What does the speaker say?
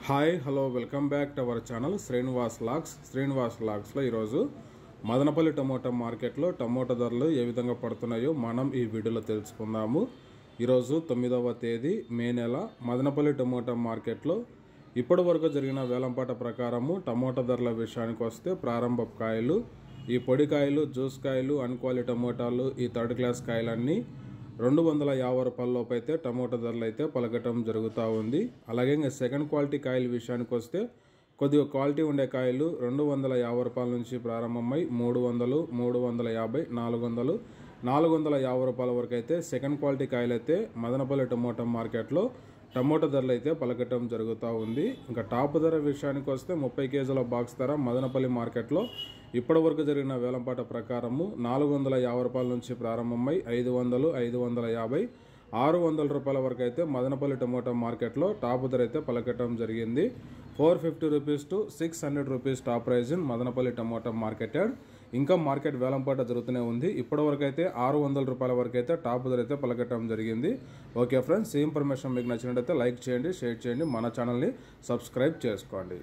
Hi hello welcome back to our channel Srinivas వ్లాగ్స్లో ఈరోజు Madanapalle tomato మార్కెట్లో టమోటా ధరలు ఏ విధంగా పడుతున్నాయో మనం ఈ వీడియోలో తెలుసుకుందాము. ఈరోజు 9వ తేదీ మే నెల మదనపల్లి టమోటా మార్కెట్లో ఇప్పటి వరకు జరిగిన వేలంపాట ప్రకారము టమోటా ధరల విషయానికి వస్తే ప్రారంభ కాయలు, ఈ పొడి కాయలు, జ్యూస్ కాయలు, అన్క్వాలిటీ టమోటాలు, ఈ థర్డ్ క్లాస్ కాయలన్నీ 250 రూపాయలలోపు అయితే టమోటా ధరలు అయితే పలకటం జరుగుతూ ఉంది. అలాగే ఇంకా సెకండ్ క్వాలిటీ కాయల విషయానికి వస్తే కొద్దిగా క్వాలిటీ ఉండే కాయలు 250 రూపాయల నుంచి ప్రారంభమై 300, 350, 400, 450 రూపాయల వరకు అయితే సెకండ్ క్వాలిటీ కాయలు అయితే మదనపల్లి టమోటా మార్కెట్లో టమోటా ధరలు అయితే పలకటం జరుగుతూ ఉంది. ఇంకా టాప్ ధర విషయానికి వస్తే 30 కేజీల బాక్స్ ధర మదనపల్లి మార్కెట్లో ఇప్పటి వరకు జరిగిన వేలంపాట ప్రకారము 450 రూపాయల నుంచి ప్రారంభమై 500, 550, 600 రూపాయల వరకు అయితే మదనపల్లి టమోటా మార్కెట్లో టాప్ ధర అయితే పలకటం జరిగింది. 450 rupees to 600 rupees top price in Madanapalle tomato market yard. ఇంకా మార్కెట్ వేలంపాట జరుగుతూనే ఉంది. ఇప్పటి వరకు అయితే 600 రూపాయల వరకు అయితే టాప్ ధర అయితే పలకటం జరిగింది. ఓకే ఫ్రెండ్స్, ఈ ఇన్ఫర్మేషన్ మీకు నచ్చినట్లయితే లైక్ చేయండి, షేర్ చేయండి, మన ఛానల్ని సబ్స్క్రైబ్ చేసుకోండి.